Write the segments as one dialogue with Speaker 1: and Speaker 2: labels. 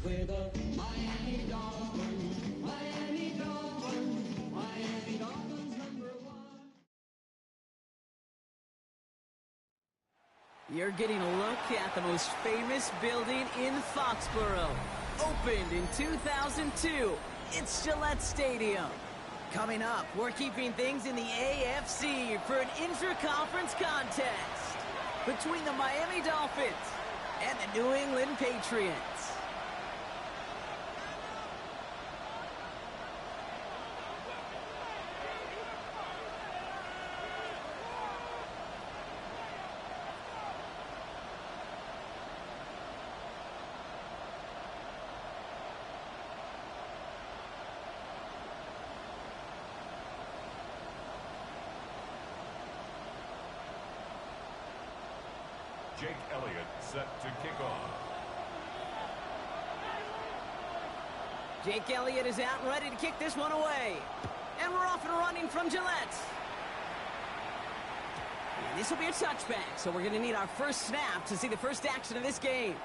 Speaker 1: with the Miami Dolphins, Miami Dolphins, Miami Dolphins #1.
Speaker 2: You're getting a look at the most famous building in Foxborough. Opened in 2002, it's Gillette Stadium. Coming up, we're keeping things in the AFC for an intra-conference contest between the Miami Dolphins and the New England Patriots.
Speaker 3: Jake Elliott set to kick off.
Speaker 2: Jake Elliott is out and ready to kick this one away. And we're off and running from Gillette. And this will be a touchback, so we're going to need our first snap to see the first action of this game.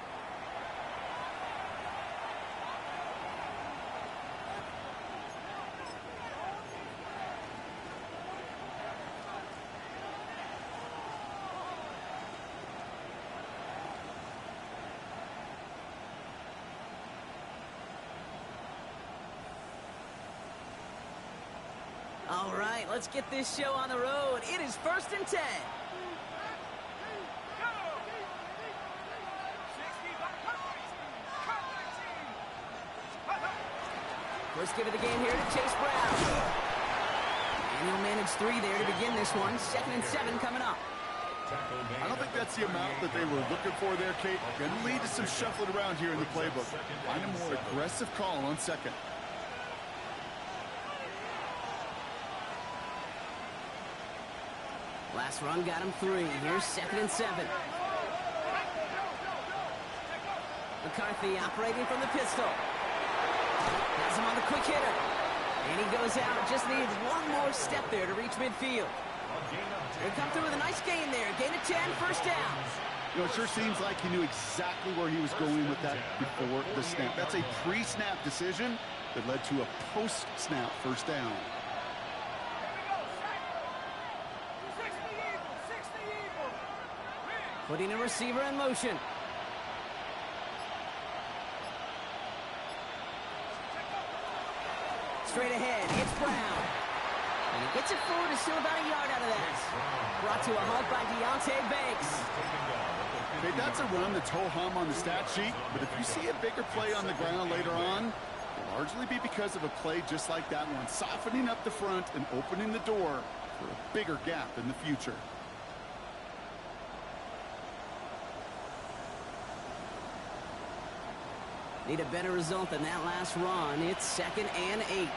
Speaker 2: All right, let's get this show on the road. It is 1st and 10. First give of the game here to Chase Brown. And he'll manage 3 there to begin this one. 2nd and 7 coming up.
Speaker 4: I don't think that's the amount that they were looking for there, Kate. Going to lead to some shuffling around here in the playbook. Find a more aggressive call on 2nd.
Speaker 2: Last run got him 3. Here's 2nd and 7. McCarthy operating from the pistol. Has him on the quick hitter. And he goes out. Just needs one more step there to reach midfield. They come through with a nice gain there. Gain of 10, first down.
Speaker 4: You know, it sure seems like he knew exactly where he was going with that before the snap. That's a pre-snap decision that led to a post-snap first down.
Speaker 2: Putting a receiver in motion. Straight ahead, it's Brown. And he gets it forward to still about a yard out of that. Brought to a halt by Deontay Banks.
Speaker 4: Okay, that's a run that's ho-hum on the stat sheet, but if you see a bigger play on the ground later on, it'll largely be because of a play just like that one, softening up the front and opening the door for a bigger gap in the future.
Speaker 2: Need a better result than that last run. It's 2nd and 8.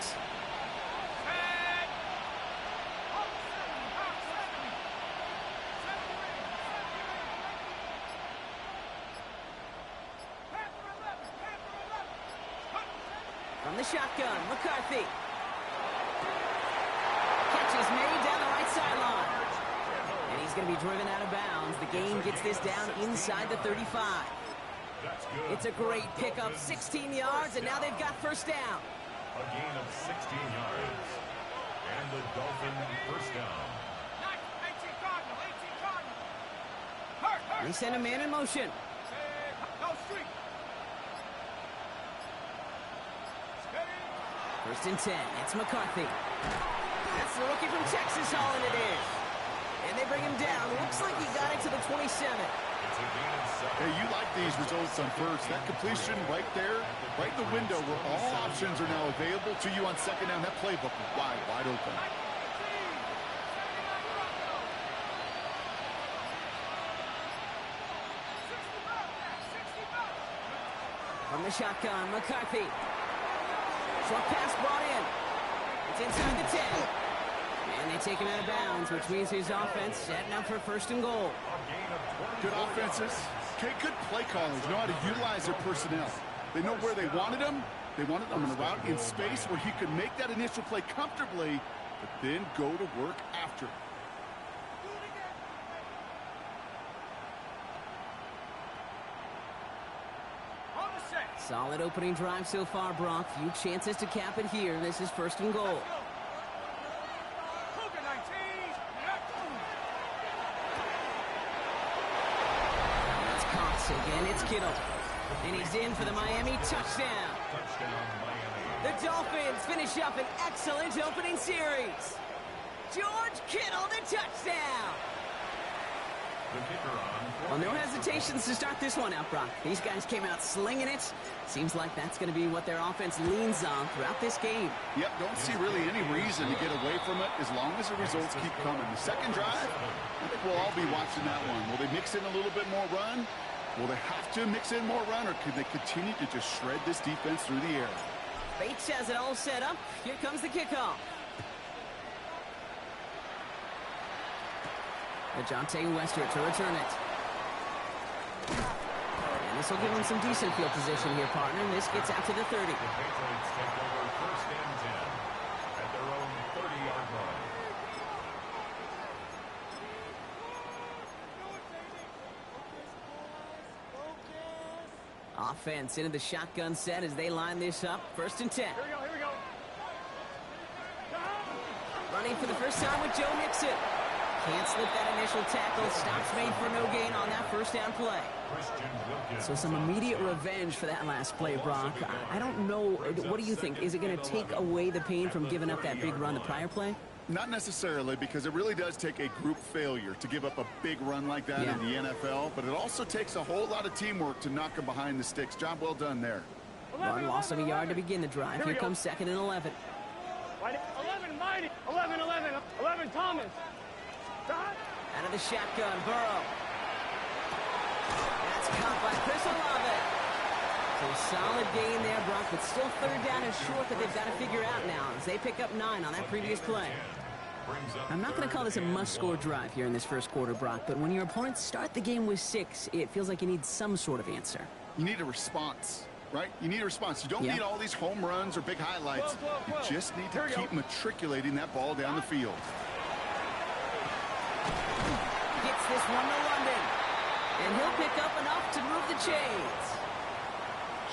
Speaker 2: From the shotgun, McCarthy. Catch is made down the right sideline. And he's going to be driven out of bounds. The game gets this down inside the 35. It's a great pickup, 16 yards, and now they've got first down.
Speaker 3: A gain of 16 yards. And the Dolphin first down.
Speaker 2: They send a man in motion. First and 10, it's McCarthy. That's the rookie from Texas hauling it in. And they bring him down. Looks like he got it to the 27.
Speaker 4: Hey, you like these results on first. That completion right there, right in the window where all options are now available to you on 2nd down. That playbook wide open.
Speaker 2: From the shotgun, McCarthy. Short pass brought in. It's inside the 10. And they take him out of bounds, which means his offense setting up for 1st and goal.
Speaker 4: Good offenses. Okay, good play callers know how to utilize their personnel. They know where they wanted them. They wanted them in a route in space where he could make that initial play comfortably, but then go to work after.
Speaker 2: Solid opening drive so far, Brock. Few chances to cap it here. This is first and goal. That's caught. So again, it's Kittle. And he's in for the Miami touchdown.
Speaker 3: Touchdown, Miami.
Speaker 2: The Dolphins finish up an excellent opening series. George Kittle, the touchdown.
Speaker 3: The kicker on.
Speaker 2: Well, no hesitations to start this one out, Brock. These guys came out slinging it. Seems like that's going to be what their offense leans on throughout this game.
Speaker 4: Yep, don't see really any reason to get away from it as long as the results keep coming. The second drive, I think we'll all be watching that one. Will they mix in a little bit more run? Will they have to mix in more run, or can they continue to just shred this defense through the air?
Speaker 2: Bates has it all set up. Here comes the kickoff. Ajante Western to return it. And this will give him some decent field position here, partner. And this gets out to the 30.
Speaker 3: The Patriots take over first and 10 at their own 30-yard line.
Speaker 2: Offense into the shotgun set as they line this up. First and 10.
Speaker 5: Here we go.
Speaker 2: Running for the first time with Joe Mixon. Can't slip that initial tackle. Stops made for no gain on that first down play. So some immediate revenge for that last play, Brock. I don't know. What do you think? Is it going to take away the pain from giving up that big run the prior play?
Speaker 4: Not necessarily, because it really does take a group failure to give up a big run like that in the NFL, but it also takes a whole lot of teamwork to knock them behind the sticks. Job well done there.
Speaker 2: Run loss of a yard to begin the drive. Here comes second and 11.
Speaker 5: 11, Mighty. 11, Thomas.
Speaker 2: Out of the shotgun, Burrow. That's caught by Chris Olave. So solid gain there, Brock, but still third down and short that they've got to figure out now as they pick up 9 on that previous play. I'm not going to call this a must-score drive here in this first quarter, Brock, but when your opponents start the game with 6, it feels like you need some sort of answer.
Speaker 4: You need a response, right? You need a response. You don't need all these home runs or big highlights. You just need to keep matriculating that ball down the field.
Speaker 2: Gets this one to London, and he'll pick up enough to move the chains.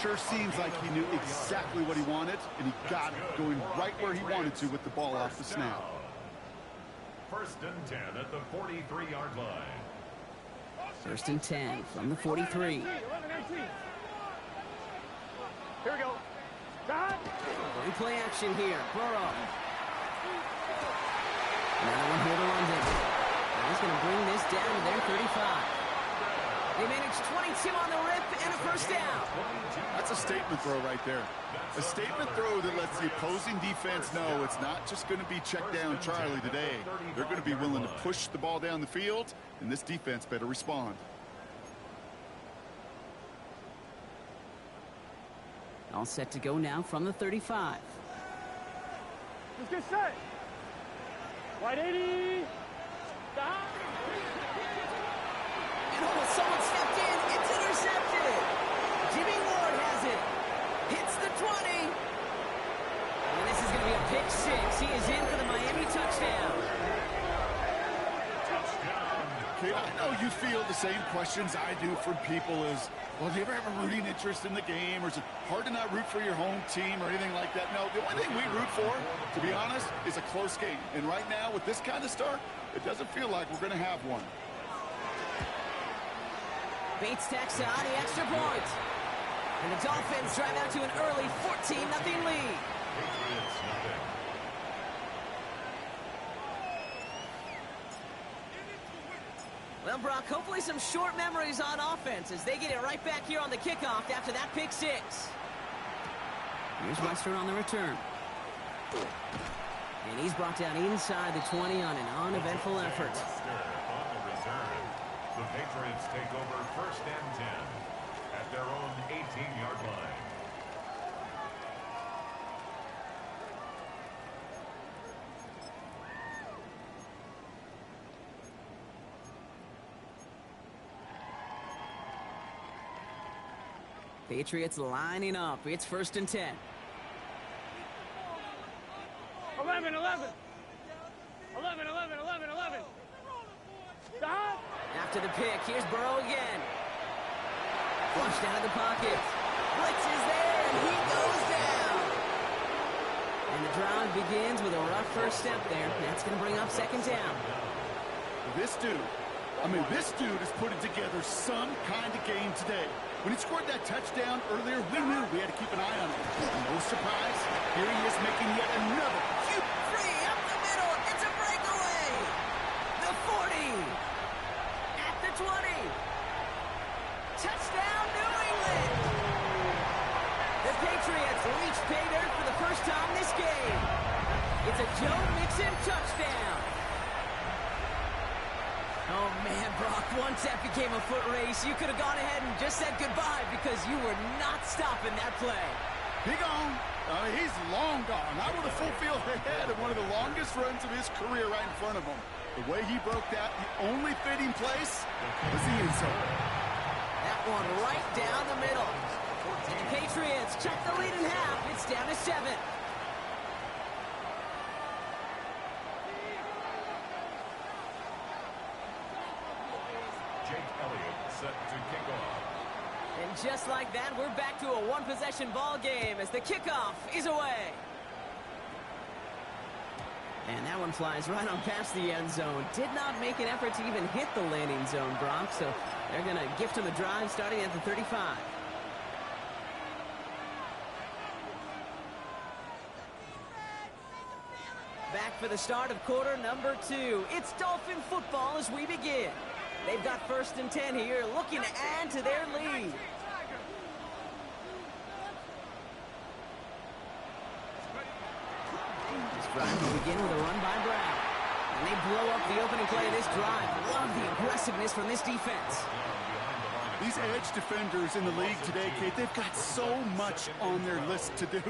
Speaker 4: Sure seems like he knew exactly what he wanted, and he got it going right where he wanted to with the ball off the snap.
Speaker 3: First and 10 at the 43-yard line.
Speaker 2: First and 10 from the 43.
Speaker 5: 11, 18. Here we go.
Speaker 2: Play action here. Burrow. Another one here to London. And he's going to bring this down to their 35. They managed 22 on the rip and a first down.
Speaker 4: That's a statement throw right there. A statement throw that lets the opposing defense know it's not just going to be check down Charlie today. They're going to be willing to push the ball down the field, and this defense better respond.
Speaker 2: All set to go now from the 35.
Speaker 5: Let's get set. Wide 80.
Speaker 2: Oh, someone stepped in. It's intercepted. Jimmy Ward has it. Hits the 20. And this is going to be a pick 6. He is in for the Miami touchdown.
Speaker 4: Okay, I know you feel the same questions I do from people as, well, do you ever have a rooting interest in the game, or is it hard to not root for your home team or anything like that? No, the only thing we root for, to be honest, is a close game. And right now, with this kind of start, it doesn't feel like we're going to have one.
Speaker 2: Bates tacks on the extra point. And the Dolphins drive out to an early 14-0 lead.
Speaker 3: Patriots nothing.
Speaker 2: Well, Brock, hopefully some short memories on offense as they get it right back here on the kickoff after that pick 6. Here's Western on the return. And he's brought down inside the 20 on an uneventful effort.
Speaker 3: On the reserve. The Patriots take over first and 10 at their own 18-yard line.
Speaker 2: Patriots lining up. It's first and 10.
Speaker 5: 11.
Speaker 2: After the pick, here's Burrow again. Flushed out of the pocket. Blitz is there, and he goes down. And the drive begins with a rough first step there. That's going to bring up second down.
Speaker 4: This dude is putting together some kind of game today. When he scored that touchdown earlier, we knew we had to keep an eye on him. No surprise, here he is making yet another huge...
Speaker 2: Free up the middle. It's a breakaway. The 40. At the 20. Touchdown, New England. The Patriots reach pay dirt for the first time this game. It's a Joe Mixon touchdown. Oh, man, Brock, once that became a foot race, you could have gone ahead and just said goodbye because you were not stopping that play.
Speaker 4: He gone. He's long gone. Not with a full field ahead of one of the longest runs of his career right in front of him. The way he broke that, the only fitting place was the end zone.
Speaker 2: That one right down the middle. And the Patriots check the lead in half. It's down to 7.
Speaker 3: Set to kick off.
Speaker 2: And just like that, we're back to a one-possession ball game as the kickoff is away. And that one flies right on past the end zone. Did not make an effort to even hit the landing zone, Brock, so they're going to gift him the drive starting at the 35. Back for the start of quarter number 2. It's Dolphin football as we begin. They've got 1st and 10 here, looking to add to their lead. This drive will begin with a run by Brown. And they blow up the opening play of this drive. Love the aggressiveness from this defense.
Speaker 4: These edge defenders in the league today, Kate, they've got so much on their list to do.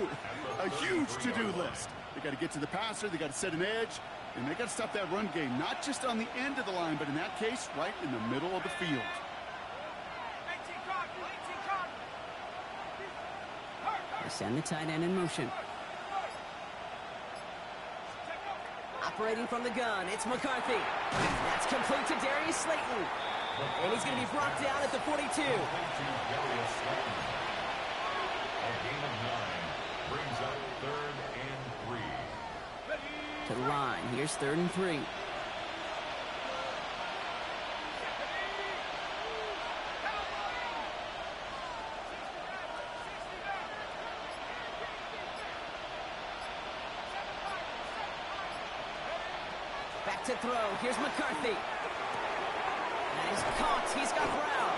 Speaker 4: A huge to-do list. They got to get to the passer, they got to set an edge, and they got to stop that run game, not just on the end of the line, but in that case, right in the middle of the field.
Speaker 2: They send the tight end in motion. Operating from the gun, it's McCarthy. That's complete to Darius Slayton. And he's going to be brought down at the 42.
Speaker 3: A gain of 9 brings up 3rd and 3.
Speaker 2: To the line, here's 3rd and 3. Back to throw, here's McCarthy. And he's caught, he's got Brown.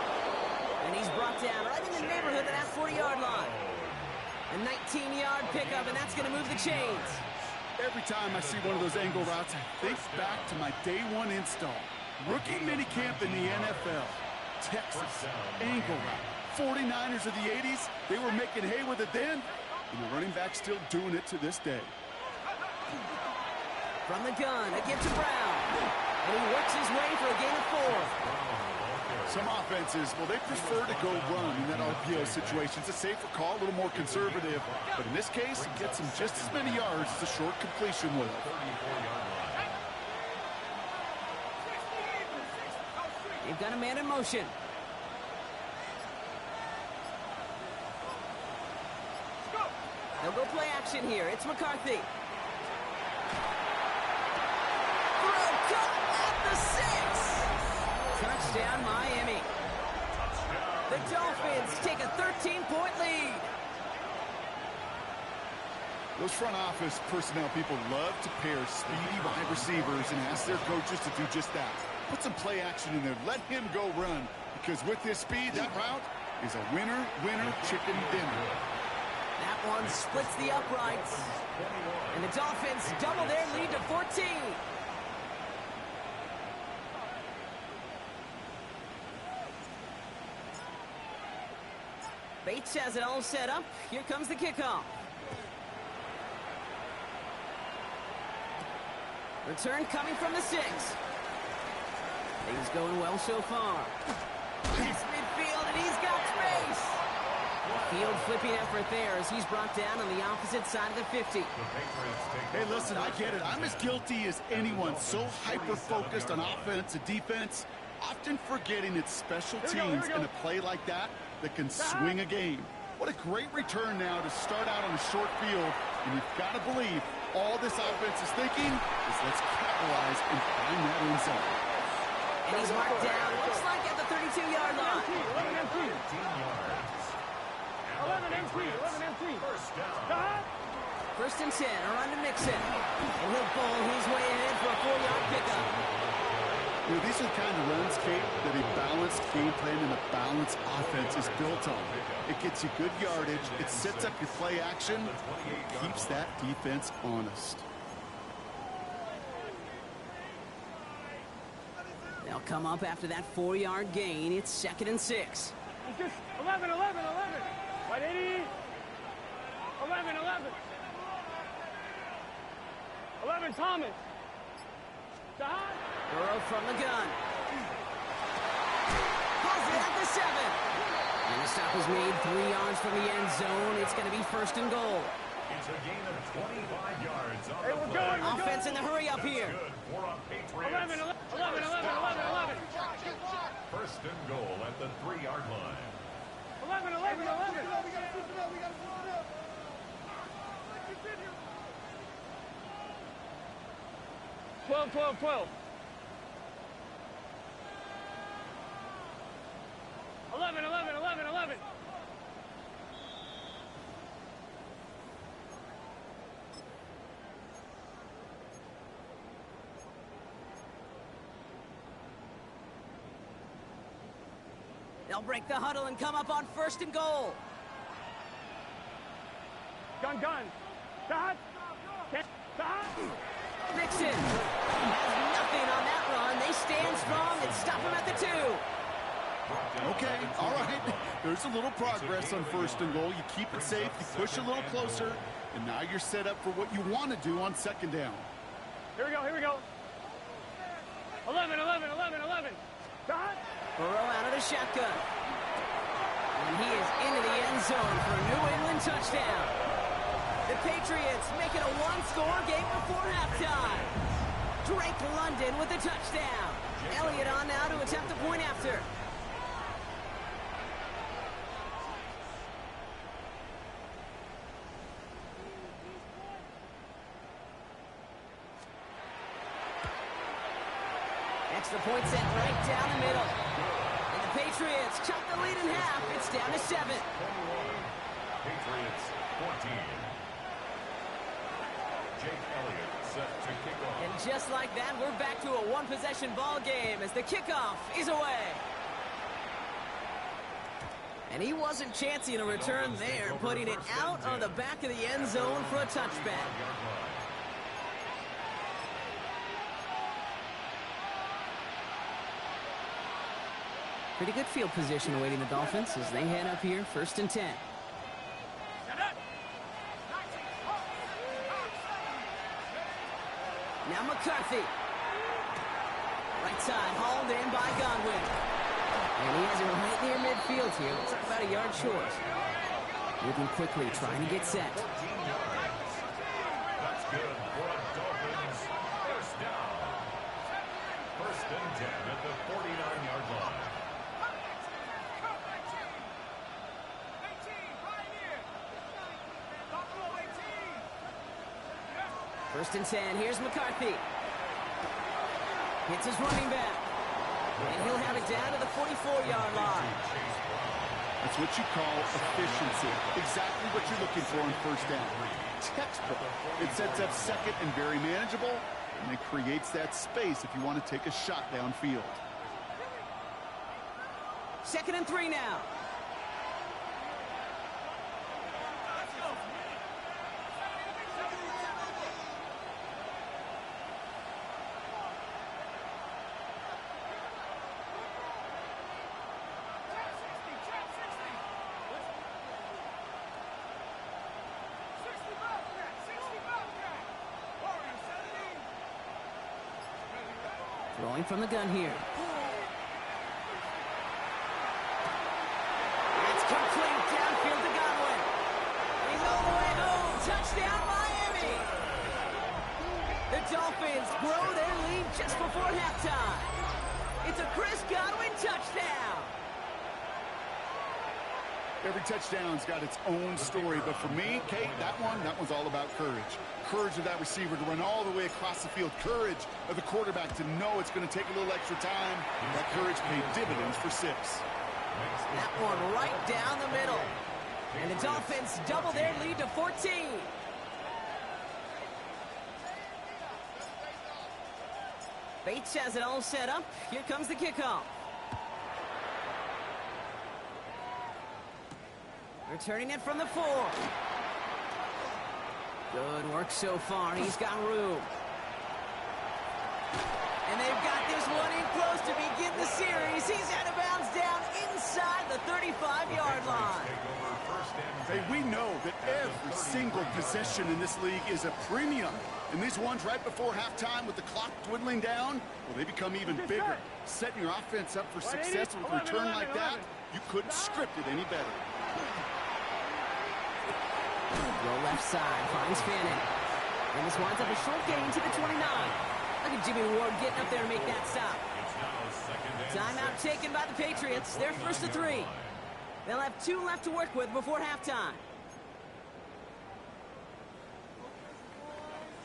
Speaker 2: And he's brought down right in the neighborhood of that 40-yard line. A 19-yard pickup, and that's going to move the chains.
Speaker 4: Every time I see one of those angle routes, I think back to my day 1 install. Rookie minicamp in the NFL. Texas, angle route. 49ers of the 80s, they were making hay with it then, and the running back's still doing it to this day.
Speaker 2: From the gun, a give to Brown. And he works his way for a gain of 4.
Speaker 4: Some offenses, well, they prefer to go run in that RPO situation. It's a safer call, a little more conservative. But in this case, it gets him just as many yards as a short completion will.
Speaker 2: They've got a man in motion. They'll go play action here. It's McCarthy. Throw cut at the 6. Touchdown, Miami. The Dolphins take a 13-point lead.
Speaker 4: Those front office personnel people love to pair speedy wide receivers and ask their coaches to do just that. Put some play action in there. Let him go run. Because with his speed, that route is a winner, chicken dinner.
Speaker 2: That one splits the uprights. And the Dolphins double their lead to 14. Bates has it all set up. Here comes the kickoff. Return coming from the 6. Things going well so far. Yes, midfield, and he's got space. Field flipping effort there as he's brought down on the opposite side of the 50.
Speaker 4: Hey, listen, I get it. I'm as guilty as anyone. So hyper-focused on offense and defense, often forgetting it's special teams in a play like that can swing a game. What a great return now to start out on a short field. And you've got to believe all this offense is thinking is let's capitalize and find that end zone.
Speaker 2: And he's marked down, looks like at the 32-yard line.
Speaker 5: 11 MT.
Speaker 3: 15 yards.
Speaker 5: 11 MT. 11 MT.
Speaker 3: First down.
Speaker 5: Stop.
Speaker 2: First and 10, around to Mixon. And he'll bowl his way ahead for a 4-yard pickup.
Speaker 4: You know, these are the kind of runs, Kate, that a balanced game plan and a balanced offense is built on. It gets you good yardage, it sets up your play action, keeps that defense honest.
Speaker 2: They'll come up after that 4-yard gain. It's 2nd and 6.
Speaker 5: It's just 11, 11, 11. Right, 80. 11, 11. 11, Thomas. Stop.
Speaker 2: Burrow from the gun. Pulls it at the 7. And the stop is made 3 yards from the end zone. It's going to be 1st and goal.
Speaker 3: It's a gain of 25 yards on
Speaker 5: Hey,
Speaker 3: the
Speaker 5: we're
Speaker 3: play.
Speaker 5: going.
Speaker 2: Offense in the hurry up here.
Speaker 3: Good for a Patriots.
Speaker 5: 11, 11, 11, 11, 11, 11.
Speaker 3: First and goal at the 3-yard line.
Speaker 5: 11, 11, 11. 12, 12, 12. 11, 11, 11, 11.
Speaker 2: They'll break the huddle and come up on 1st and goal.
Speaker 5: Gun, gun. Stop. Stop.
Speaker 2: Mixon has nothing on that run. They stand strong and stop him at the 2.
Speaker 4: Okay, all right. There's a little progress on 1st and goal. You keep it safe, you push a little closer, and now you're set up for what you want to do on 2nd down.
Speaker 5: Here we go, here we go. 11, 11, 11, 11. Stop.
Speaker 2: Burrow out of the shotgun. And he is into the end zone for a New England touchdown. The Patriots make it a 1-score game before halftime. Drake London with the touchdown. Elliott on now to attempt a point after. Extra point set right down the middle. And the Patriots cut the lead in half. It's down to 7.
Speaker 3: 21. Patriots 14. Jake Elliott set to kick off.
Speaker 2: And just like that, we're back to a one-possession ball game as the kickoff is away. And he wasn't chancing a return there, putting it out of the back of the end zone for a touchback. Pretty good field position awaiting the Dolphins as they head up here, 1st and 10. Now McCarthy. Right side, hauled in by Godwin. And he has it right near midfield here. Looks like about a yard short. Moving quickly, trying to get set.
Speaker 3: 14 yards. That's good for a Dolphins first down. 1st and 10 at the 49-yard line.
Speaker 2: 1st and 10, here's McCarthy. Hits his running back. And he'll have it down to the 44-yard line.
Speaker 4: That's what you call efficiency. Exactly what you're looking for on 1st down. Textbook. It sets up 2nd and very manageable, and it creates that space if you want to take a shot downfield.
Speaker 2: 2nd and 3 now. Throwing from the gun here. It's complete downfield to Godwin. He's all the way home. Touchdown, Miami. The Dolphins grow their lead just before halftime. It's a Chris Godwin touchdown.
Speaker 4: Every touchdown touchdown's got its own story, but for me, Kate, that one's all about courage. Courage of that receiver to run all the way across the field. Courage of the quarterback to know it's going to take a little extra time. That courage paid dividends for 6.
Speaker 2: That one right down the middle. And the Dolphins double their lead to 14. Bates has it all set up. Here comes the kickoff. Returning it from the 4. Good work so far. He's got room. And they've got this one in close to begin the series. He's out of bounds down inside the 35-yard line.
Speaker 4: Hey, we know that every single possession in this league is a premium. And these ones right before halftime with the clock dwindling down, well, they become even bigger. Setting your offense up for success with a return like that, you couldn't script it any better.
Speaker 2: Roll left side, finds Fannin. And this winds up a short gain to the 29. Look at Jimmy Ward getting up there to make that stop. Timeout taken by the Patriots. They're first to 3. They'll have 2 left to work with before halftime.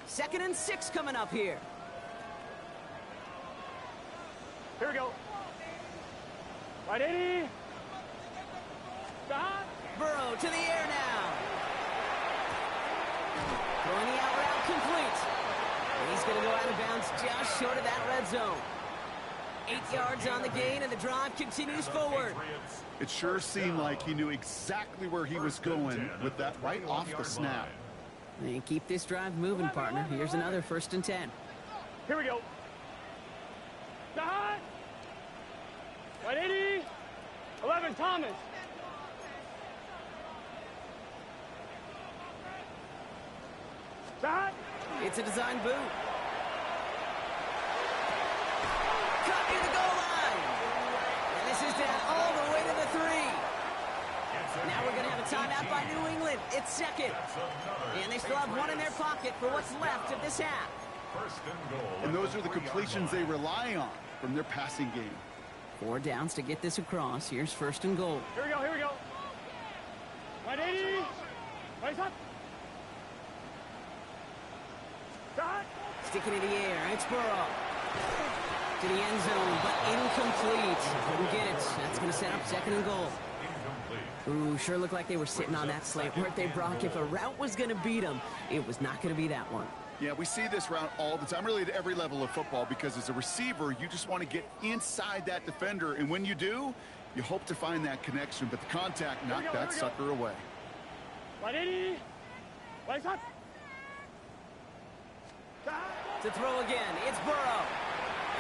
Speaker 2: 2nd and 6 coming up here.
Speaker 5: Here we go. Right 80. Stop.
Speaker 2: Burrow to the air now. Throwing the out route complete. And he's going to go out of bounds just short of that red zone. 8 yards on the gain, and the drive continues forward.
Speaker 4: It sure seemed like he knew exactly where he was going with that right off the snap.
Speaker 2: And keep this drive moving, partner. Here's another 1st and 10.
Speaker 5: Here we go. Stop. Right 80. 11, Thomas. Stop.
Speaker 2: It's a design boot. Cut near the goal line. And this is down all the way to the 3. Now we're going to have a timeout by New England. It's 2nd. And they still have 1 in their pocket for what's left of this half.
Speaker 4: And those are the completions they rely on from their passing game.
Speaker 2: 4 downs to get this across. Here's 1st and goal.
Speaker 5: Here we go, here we go. Right 80. Right up. Stop.
Speaker 2: Sticking in the air. It's Burrow. To the end zone, but incomplete. Couldn't get it. That's going to set up 2nd and goal. Ooh, sure looked like they were sitting on that slate, weren't they, Brock? If a route was going to beat them, it was not going to be that one.
Speaker 4: Yeah, we see this route all the time, really at every level of football, because as a receiver, you just want to get inside that defender, and when you do, you hope to find that connection, but the contact knocked that sucker away.
Speaker 5: Right 80. Right up.
Speaker 2: To throw again, it's Burrow.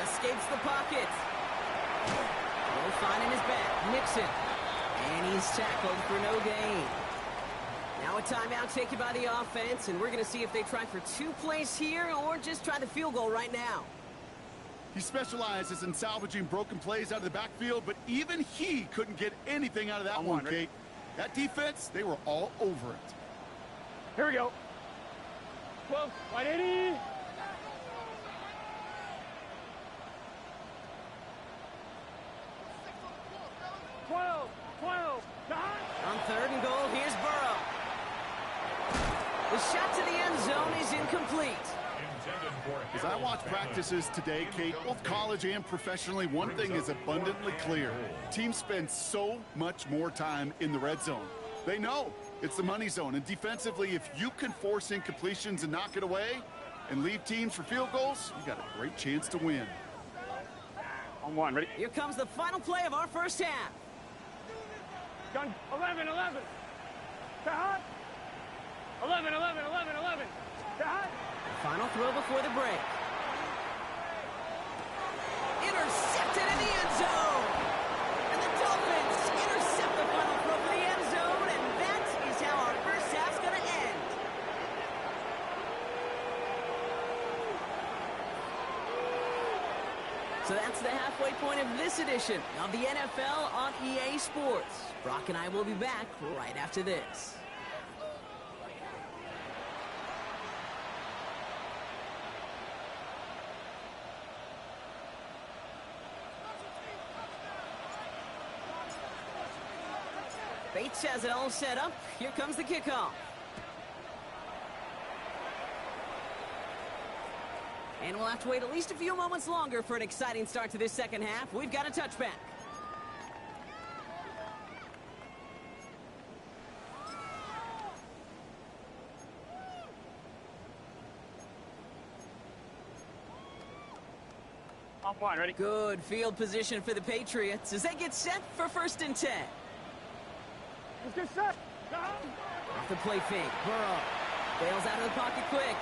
Speaker 2: Escapes the pocket. Will find in his back. Nixon. And he's tackled for no gain. Now a timeout taken by the offense, and we're going to see if they try for 2 plays here or just try the field goal right now.
Speaker 4: He specializes in salvaging broken plays out of the backfield, but even he couldn't get anything out of that one, Kate. That defense, they were all over it.
Speaker 5: Here we go. 12, right 80.
Speaker 2: On 3rd and goal, here's Burrow. The shot to the end zone is incomplete.
Speaker 4: As I watch practices today, Kate, both college and professionally, one thing is abundantly clear. Teams spend so much more time in the red zone. They know it's the money zone, and defensively, if you can force incompletions and knock it away and leave teams for field goals, you got a great chance to win.
Speaker 5: On 1, ready?
Speaker 2: Here comes the final play of our first half.
Speaker 5: Gun 11. Stop. 11. Stop.
Speaker 2: Final throw before the break. Intercepted in the end zone. And the Dolphins intercept the final throw for the end zone, and that is how our first half's going to end. So that's the halfway point of this edition of the NFL on EA Sports. Brock and I will be back right after this. Bates has it all set up. Here comes the kickoff. And we'll have to wait at least a few moments longer for an exciting start to this second half. We've got a touchback.
Speaker 5: On point, ready?
Speaker 2: Good field position for the Patriots as they get set for 1st and 10.
Speaker 5: Let's get set.
Speaker 2: Off the play fake, Burrow bails out of the pocket quick.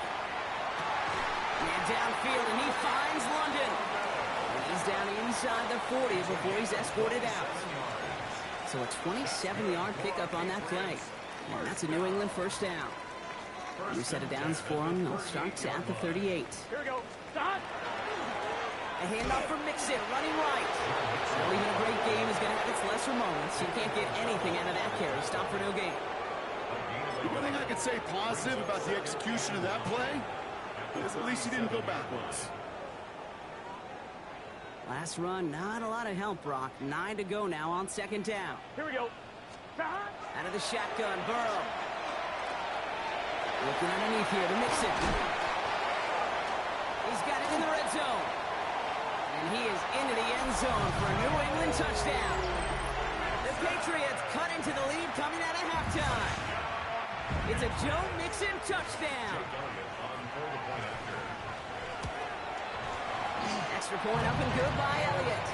Speaker 2: And downfield, and he finds London. And he's down inside the 40 before he's escorted out. So a 27-yard pickup on that play. And that's a New England 1st down. New set of downs for him. They'll start at the 38.
Speaker 5: Here we go. Stop.
Speaker 2: A handoff for Mixon, running right. Well, even a great game is going to have its lesser moments. You can't get anything out of that carry. Stop for no gain.
Speaker 4: The one thing I could say positive about the execution of that play is at least he didn't go backwards.
Speaker 2: Last run, not a lot of help, Brock. 9 to go now on 2nd down.
Speaker 5: Here we go. Stop.
Speaker 2: Out of the shotgun, Burrow. Looking underneath here to Mixon. He's got it in the red zone. And he is into the end zone for a New England touchdown. The Patriots cut into the lead coming out of halftime. It's a Joe Mixon touchdown. Extra point up and good by Elliott.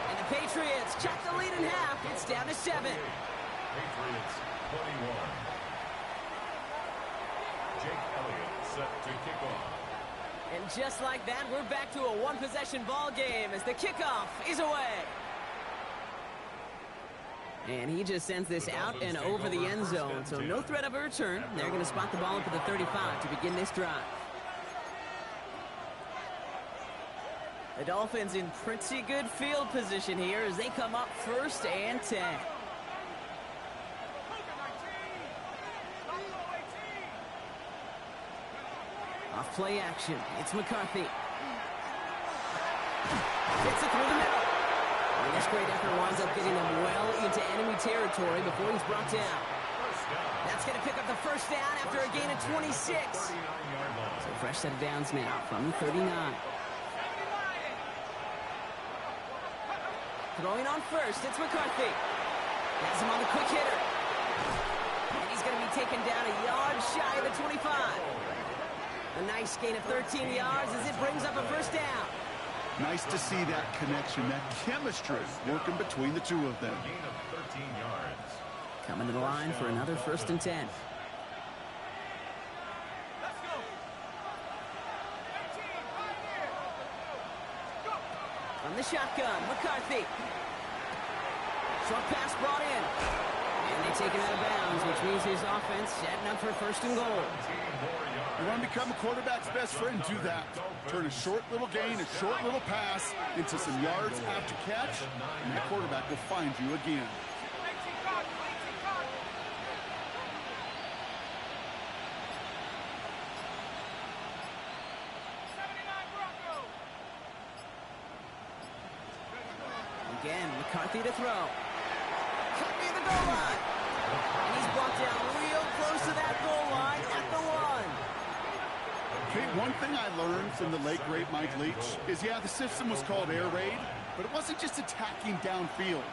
Speaker 2: And the Patriots check the lead in half. It's down to 7.
Speaker 3: Patriots 21. Jake Elliott set to kick off.
Speaker 2: And just like that, we're back to a one-possession ball game as the kickoff is away. And he just sends this out and over the end zone, so no threat of a return. They're going to spot the ball up at the 35 to begin this drive. The Dolphins in pretty good field position here as they come up 1st and 10. Off play action. It's McCarthy. Gets it through the middle. And this great effort winds up getting them well into enemy territory before he's brought down. That's going to pick up the 1st down after a gain of 26. So fresh set of downs now from the 39. Throwing on 1st, it's McCarthy. Has him on the quick hitter. And he's going to be taken down a yard shy of the 25. A nice gain of 13 yards as it brings up a 1st down.
Speaker 4: Nice to see that connection, that chemistry working between the two of them.
Speaker 3: Gain of 13 yards.
Speaker 2: Coming to the line for another 1st and 10. From the shotgun, McCarthy. Short pass brought in. And they take it out of bounds, which means his offense setting up for 1st and goal.
Speaker 4: You want to become a quarterback's best friend, do that. Turn a short little gain, a short little pass into some yards after catch, and the quarterback will find you again.
Speaker 2: Again, McCarthy to throw. Cut near the goal line. And he's brought down real close to that goal line at the 1.
Speaker 4: Okay, one thing I learned from the late, great Mike Leach is, yeah, the system was called air raid, but it wasn't just attacking downfield.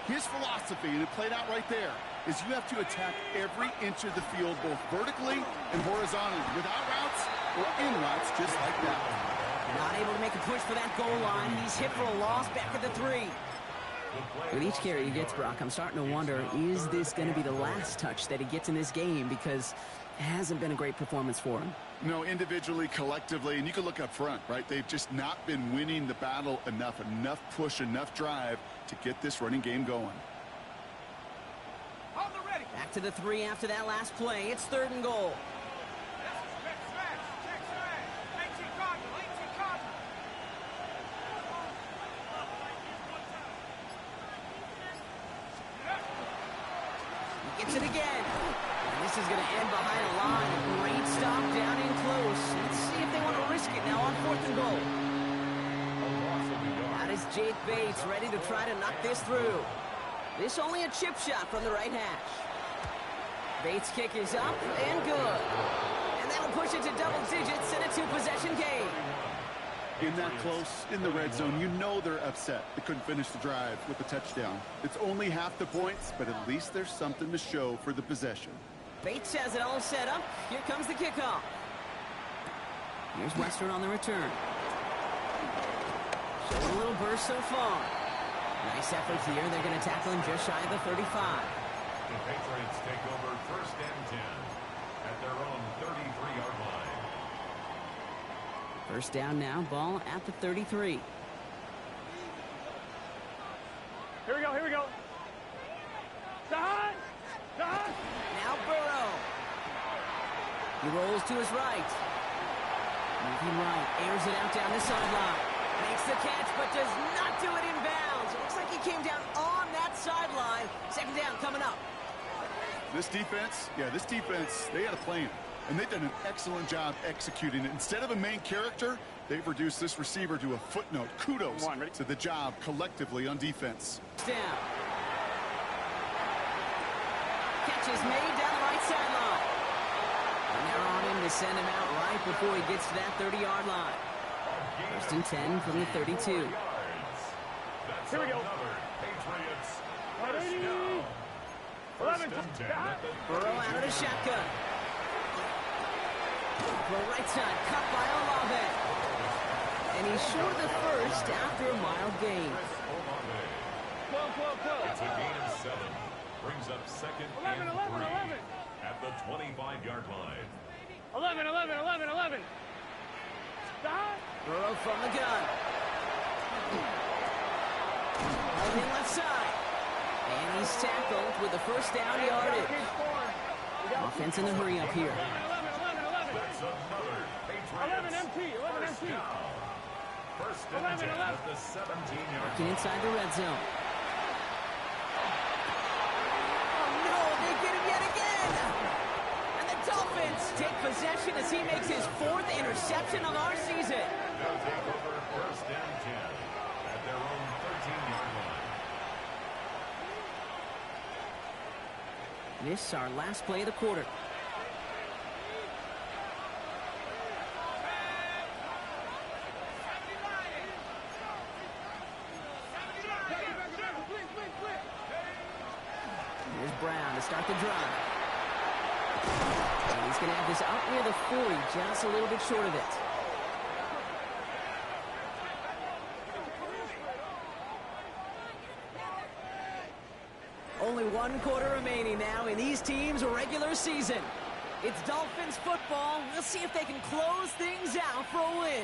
Speaker 4: His philosophy, and it played out right there, is you have to attack every inch of the field, both vertically and horizontally, without routes or in routes, just like that.
Speaker 2: Not able to make a push for that goal line. He's hit for a loss back at the 3. With each carry he gets, Brock, I'm starting to wonder, is this going to be the last touch that he gets in this game? Because it hasn't been a great performance for him.
Speaker 4: No, individually, collectively, and you can look up front, right? They've just not been winning the battle enough push, enough drive to get this running game going.
Speaker 2: Back to the 3 after that last play. It's 3rd and goal. He gets it again. And this is going to end behind a line. A great stop down in close. Let's see if they want to risk it now on 4th and goal. That is Jake Bates ready to try to knock this through. This only a chip shot from the right hash. Bates' kick is up and good. And that'll push it to double digits in a two-possession game.
Speaker 4: In that close, in the red zone, you know they're upset. They couldn't finish the drive with a touchdown. It's only half the points, but at least there's something to show for the possession.
Speaker 2: Bates has it all set up. Here comes the kickoff. Here's Western on the return. Showing a little burst so far. Nice effort here. They're going to tackle him just shy of the 35.
Speaker 3: The Patriots take over 1st and 10 at their own 33-yard line.
Speaker 2: First down now, ball at the 33.
Speaker 5: Here we go, here we go. Dahan! Dahan!
Speaker 2: Now Burrow. He rolls to his right. Moving right, airs it out down the sideline. Makes the catch, but does not do it in bounds. It looks like he came down on that sideline. Second down coming up.
Speaker 4: This defense, they had a plan. And they've done an excellent job executing it. Instead of a main character, they've reduced this receiver to a footnote. Kudos to the job collectively on defense.
Speaker 2: Down. Catch is made down the right sideline. And they're on him to send him out right before he gets to that 30-yard line. First and 10 from the 32.
Speaker 3: That's
Speaker 5: Here we go.
Speaker 3: another Patriots first
Speaker 5: 30.
Speaker 3: down.
Speaker 5: 11.
Speaker 3: 1st and 10 at the
Speaker 2: Burrow out of the shotgun. Well, right side, cut by Olave. And he's short of the first after a mild gain.
Speaker 3: It's a gain of 7. Brings up 2nd
Speaker 5: 11,
Speaker 3: and
Speaker 5: 11,
Speaker 3: 3
Speaker 5: 11.
Speaker 3: at the 25-yard line.
Speaker 5: 11, 11, 11, 11. Dahan!
Speaker 2: Burrow from the gun. Holding left side. And he's tackled with the first down yardage. Offense in the hurry up here.
Speaker 5: 11, 11, 11.
Speaker 3: That's another
Speaker 5: 11
Speaker 3: Patriots
Speaker 5: MT, 11
Speaker 3: first
Speaker 5: MT.
Speaker 3: down. 1st and
Speaker 5: 11,
Speaker 3: 10
Speaker 5: 11.
Speaker 3: at the 17-yard
Speaker 2: Working
Speaker 3: line.
Speaker 2: inside the red zone. Oh no, they get him yet again! And the Dolphins take possession as he makes his 4th interception of our season.
Speaker 3: They'll take over 1st and 10 at their own 13-yard line.
Speaker 2: This our last play of the quarter. Here's Brown to start the drive. And he's going to have this out near the 40, just a little bit short of it. Only 1 quarter remaining now in these teams' regular season. It's Dolphins football. We'll see if they can close things out for a win.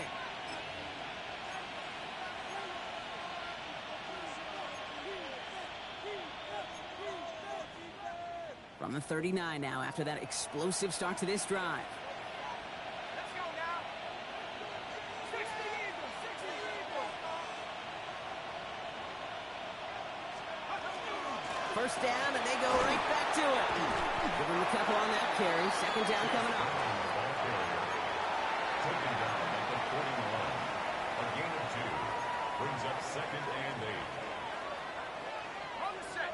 Speaker 2: From the 39 now after that explosive start to this drive.
Speaker 5: Let's go now. 60 Eagles, 60 Eagles.
Speaker 2: First down, and they go right back to it. Give him a couple on that carry. Second down coming up.
Speaker 3: Taken down at the 41. A gain of 2. Brings up 2nd and 8.
Speaker 5: On the set.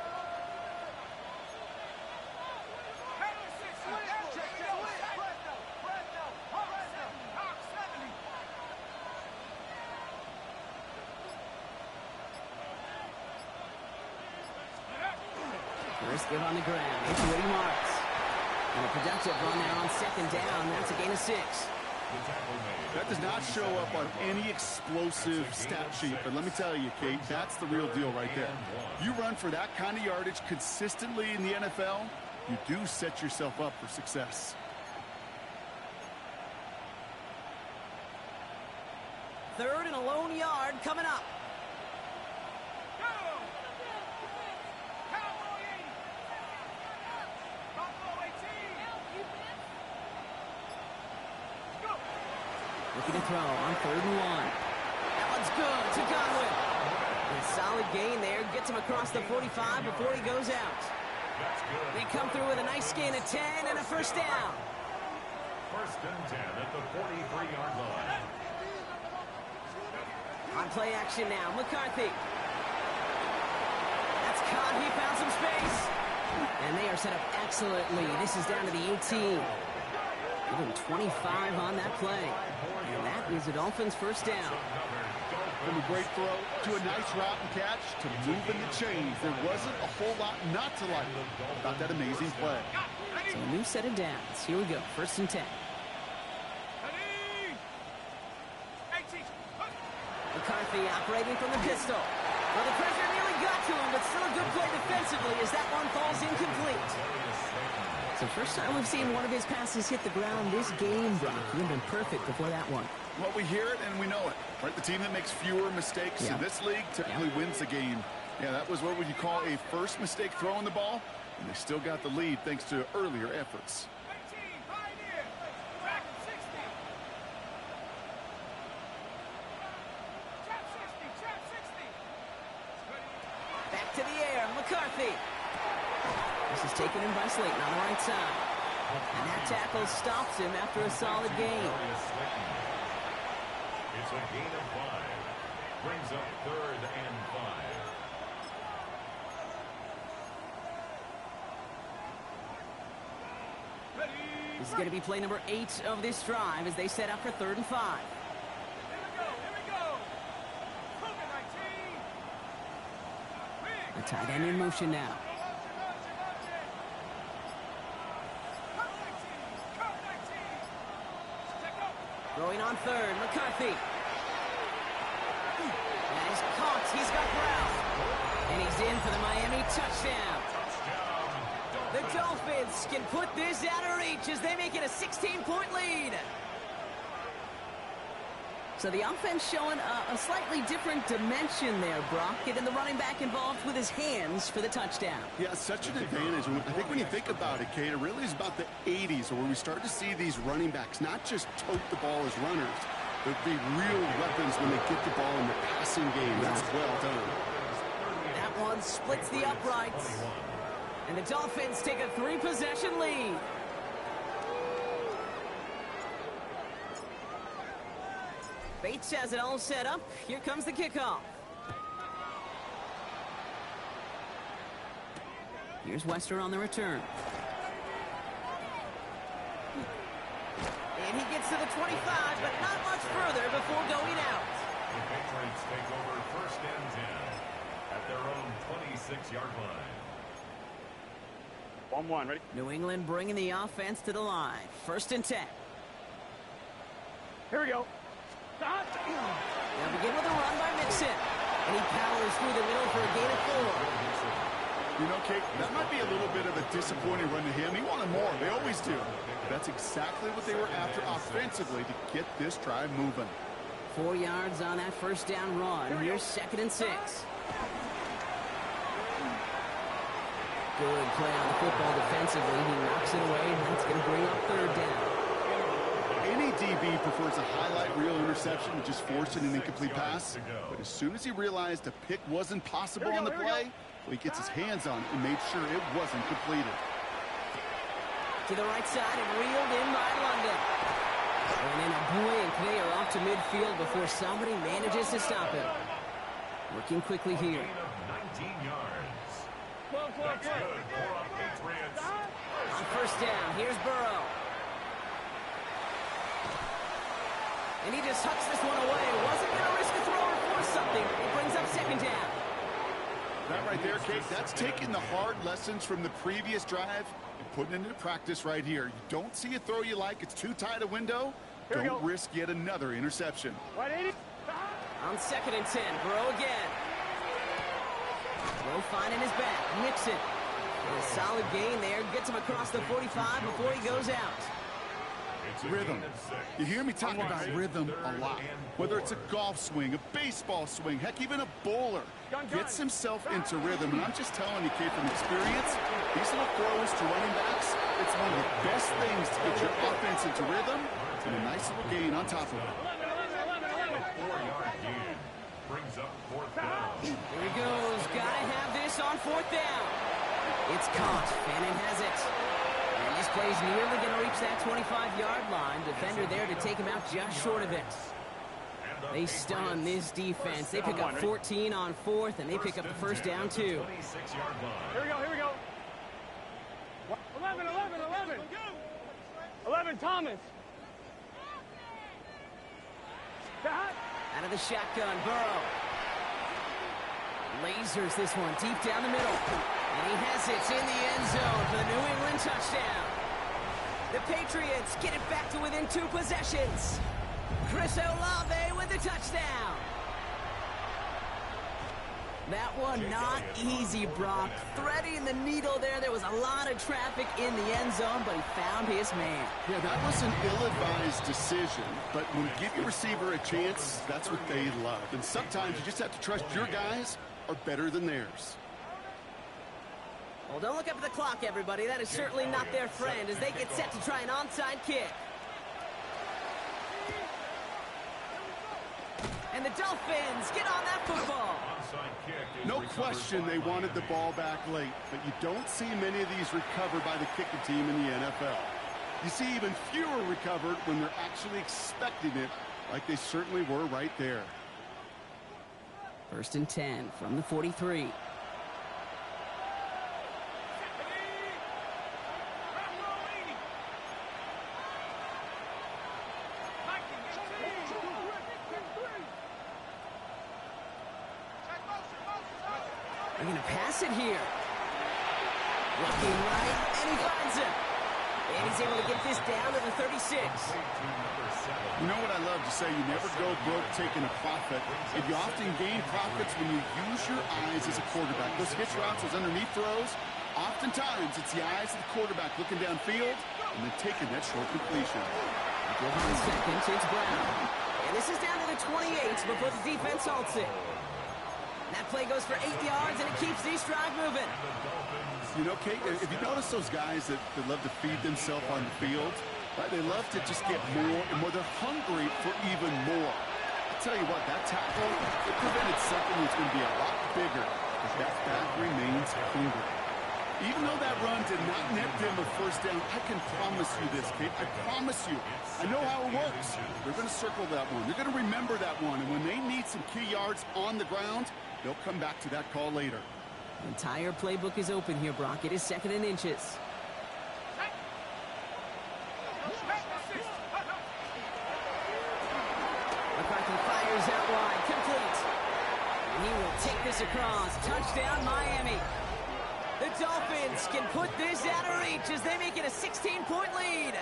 Speaker 2: First give on the ground. It's Woody Marks. And a productive run there on second down. That's a gain of 6.
Speaker 3: The tackle made.
Speaker 4: That does not show up on any explosive stat sheet, but let me tell you, Kate, that's the real deal right there. You run for that kind of yardage consistently in the NFL, you do set yourself up for success.
Speaker 2: Third and a lone yard coming up. Looking to throw on 3rd and 1. That one's good to Godwin. A solid gain there. Gets him across the 45 before he goes out. They come through with a nice gain of 10 and a first down.
Speaker 3: 1st and 10 at the 43-yard line.
Speaker 2: On play action now, McCarthy. That's caught. He found some space. And they are set up excellently. This is down to the 18. Give him 25 on that play. And that is the Dolphins' first down.
Speaker 4: From a great throw to a nice route and catch to moving the chains. There wasn't a whole lot not to like about that amazing play.
Speaker 2: So a new set of downs. Here we go. First and 10. McCarthy operating from the pistol. Well, the pressure nearly got to him, but still a good play defensively as that one falls incomplete. It's the first time we've seen one of his passes hit the ground this game, Brock. He would have been perfect before that one.
Speaker 4: Well, we hear it and we know it. Right? The team that makes fewer mistakes in this league typically wins the game. Yeah, that was what would you call a first mistake throwing the ball, and they still got the lead thanks to earlier efforts.
Speaker 2: Back to the air, McCarthy. This is taken in by Slayton on the right side. And that tackle stops him after a solid gain.
Speaker 3: It's a gain of 5. Brings up 3rd and 5.
Speaker 2: This is going to be play number 8 of this drive as they set up for 3rd and 5. The tight end in motion now. Throwing on 3rd, McCarthy. That is caught. He's got ground. And he's in for the Miami touchdown. The Dolphins can put this out of reach as they make it a 16-point lead. So the offense showing a slightly different dimension there, Brock. Getting the running back involved with his hands for the touchdown.
Speaker 4: Yeah, such an advantage. I think when you think about it, Kate, it really is about the 80s where we start to see these running backs not just tote the ball as runners, but be real weapons when they get the ball in the passing game. That's well done.
Speaker 2: That one splits the uprights. And the Dolphins take a 3-possession lead. Bates has it all set up. Here comes the kickoff. Here's Wester on the return. And he gets to the 25, but not much further before going out.
Speaker 3: The Patriots take over 1st and 10 at their own 26-yard line.
Speaker 5: 1-1, ready?
Speaker 2: New England bringing the offense to the line. 1st and 10.
Speaker 5: Here we go.
Speaker 2: They'll begin with a run by Mixon. And he powers through the middle for a gain of 4.
Speaker 4: You know, Kate, that might be a little bit of a disappointing run to him. He wanted more. They always do. But that's exactly what they were after offensively to get this drive moving.
Speaker 2: 4 yards on that first down run. Here's 2nd and 6. Good play on the football defensively. He knocks it away, and that's going to bring up 3rd down.
Speaker 4: Any DB prefers a highlight reel interception to just forcing an incomplete pass. But as soon as he realized a pick wasn't possible on the play, he gets his hands on it and made sure it wasn't completed.
Speaker 2: To the right side and reeled in by London. And in a blink, they are off to midfield before somebody manages to stop him. Working quickly here.
Speaker 3: 19 yards.
Speaker 5: That's
Speaker 3: good for a Patriots.
Speaker 2: On 1st down, here's Burrow. And he just hucks this one away. Wasn't going to risk a throw or force something. It brings up 2nd down.
Speaker 4: That right there, Kate, that's taking the hard lessons from the previous drive and putting it into practice right here. You don't see a throw you like, it's too tight a window, don't risk yet another interception.
Speaker 5: 180.
Speaker 2: On 2nd and 10, Burrow again. Throw finding his back. Mixon. And a solid gain there. Gets him across the 45 before he goes out.
Speaker 4: Rhythm. You hear me talk about rhythm a lot. Whether it's a golf swing, a baseball swing, heck, even a bowler. Gets himself into rhythm. And I'm just telling you, Kate, from experience, these little throws to running backs, it's one of the best things to get your offense into rhythm and a nice little gain on top of it.
Speaker 3: 4-yard gain. Brings up 4th down.
Speaker 2: Here he goes. Gotta have this on 4th down. It's caught. Fannin has it. And this play's nearly going to reach that 25-yard line. Defender there to take him out just short of it.
Speaker 3: And
Speaker 2: They stun this defense. They pick up 14 on 4th, and they pick up the first down, too.
Speaker 3: 26-yard line.
Speaker 5: Here we go, here we go. 11, 11, 11. 11, Thomas.
Speaker 2: Out of the shotgun, Burrow. Lasers this one deep down the middle. And he has it in the end zone for the New England touchdown. The Patriots get it back to within 2 possessions. Chris Olave with the touchdown. That one not easy, Brock. Threading the needle there. There was a lot of traffic in the end zone, but he found his man.
Speaker 4: Yeah, that was an ill-advised decision, but when you give your receiver a chance, that's what they love. And sometimes you just have to trust your guys are better than theirs.
Speaker 2: Well, don't look up at the clock, everybody. That is certainly not their friend as they get set to try an onside kick. And the Dolphins get on that football.
Speaker 4: No question they wanted the ball back late, but you don't see many of these recovered by the kicking team in the NFL. You see even fewer recovered when they're actually expecting it, like they certainly were right there.
Speaker 2: 1st and 10 from the 43. They're going to pass it here. Looking right, and he finds him. And he's able to get this down to the 36.
Speaker 4: You know what I love to say? You never go broke taking a profit. And you often gain profits when you use your eyes as a quarterback. Those hitch routes, those underneath throws, oftentimes it's the eyes of the quarterback looking downfield and then taking that short completion.
Speaker 2: On second, it's Brown. And this is down to the 28 before the defense halts it. That play goes for 8 yards, and it keeps this drive moving.
Speaker 4: You know, Kate, if you notice those guys that love to feed themselves on the field, right, they love to just get more and more. They're hungry for even more. I tell you what, that tackle, it prevented something that's going to be a lot bigger, but that back remains hungry. Even though that run did not net them a first down, I can promise you this, Kate. I promise you. I know how it works. They're going to circle that one. They're going to remember that one. And when they need some key yards on the ground, they'll come back to that call later.
Speaker 2: The entire playbook is open here, Brock. It is 2nd and inches. McCarthy fires out wide. Complete. And he will take this across. Touchdown, Miami. The Dolphins can put this out of reach as they make it a 16-point lead.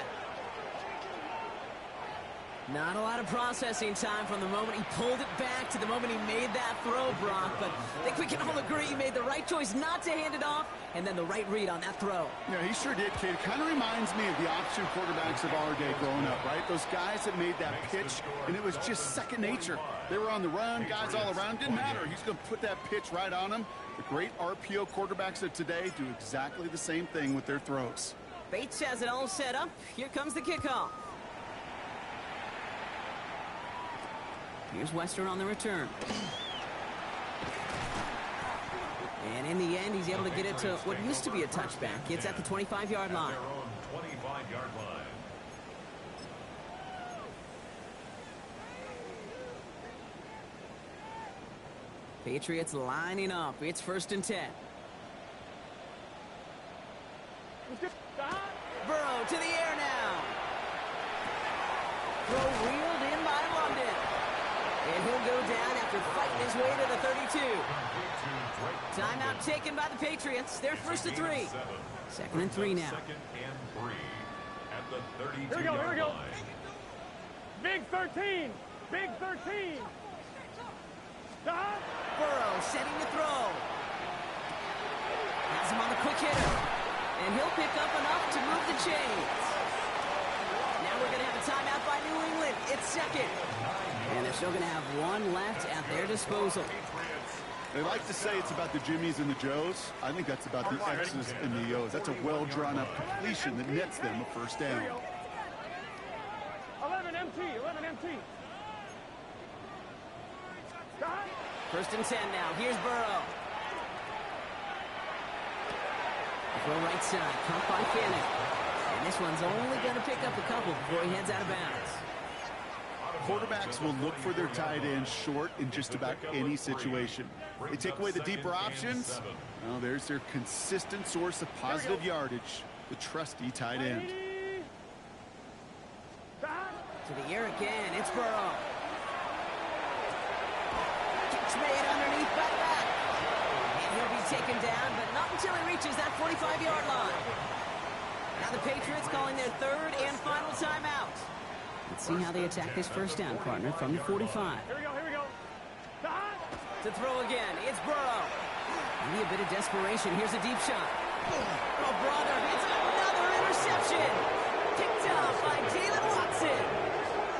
Speaker 2: Not a lot of processing time from the moment he pulled it back to the moment he made that throw, Brock. But I think we can all agree he made the right choice not to hand it off, and then the right read on that throw.
Speaker 4: Yeah, he sure did, kid. Kind of reminds me of the option quarterbacks of our day growing up, right? Those guys that made that pitch, and it was just second nature. They were on the run, guys all around. Didn't matter. He's going to put that pitch right on him. The great RPO quarterbacks of today do exactly the same thing with their throws.
Speaker 2: Bates has it all set up. Here comes the kickoff. Here's Western on the return. And in the end, he's able to get it to what used to be a touchback. It's at the 25-yard line.
Speaker 3: Their own 25-yard line.
Speaker 2: Patriots lining up. It's 1st and 10. Burrow to the air now. Throw wheeled in by London. And he'll go down after fighting his way to the 32. Timeout taken by the Patriots. They're 1st and 3. 2nd and 3 now.
Speaker 3: 2nd and 3 at the 32-yard
Speaker 5: Here we go, here we go.
Speaker 3: line.
Speaker 5: Big 13. Big 13.
Speaker 2: Burrow setting to throw. Has him on the quick hitter. And he'll pick up enough to move the chains. Now we're going to have a timeout by New England. It's 2nd. And they're still going to have one left at their disposal.
Speaker 4: They like to say it's about the Jimmies and the Joes. I think that's about the X's and the O's. That's a well-drawn-up completion that nets them a first down.
Speaker 5: 11 MT, 11 MT.
Speaker 2: 1st and 10 now. Here's Burrow. Throw right side. Caught by Fanning. And this one's only going to pick up a couple before he heads out of bounds.
Speaker 4: Quarterbacks will look for their tight end short in just about any situation. They take away the deeper options. Well, there's their consistent source of positive yardage, the trusty tight end.
Speaker 2: To the air again, it's Burrow. Catch made underneath by back. And he'll be taken down, but not until he reaches that 45-yard line. Now the Patriots calling their third and final timeout. Let's see how they attack this first down, partner, from the 45.
Speaker 5: Here we go.
Speaker 2: To throw again, it's Burrow. Maybe a bit of desperation. Here's a deep shot. Oh, brother, it's another interception. Picked off by Jalen Watson.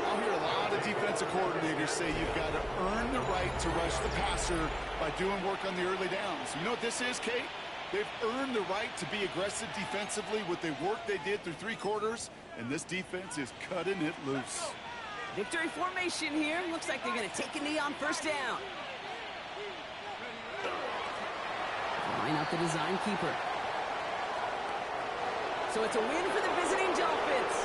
Speaker 4: I'll hear a lot of defensive coordinators say you've got to earn the right to rush the passer by doing work on the early downs. You know what this is, Kate? They've earned the right to be aggressive defensively with the work they did through 3 quarters, and this defense is cutting it loose.
Speaker 2: Victory formation here. Looks like they're going to take a knee on first down. Line up the design keeper. So it's a win for the visiting Dolphins.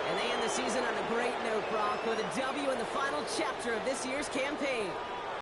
Speaker 2: And they end the season on a great note, Brock, with a W in the final chapter of this year's campaign.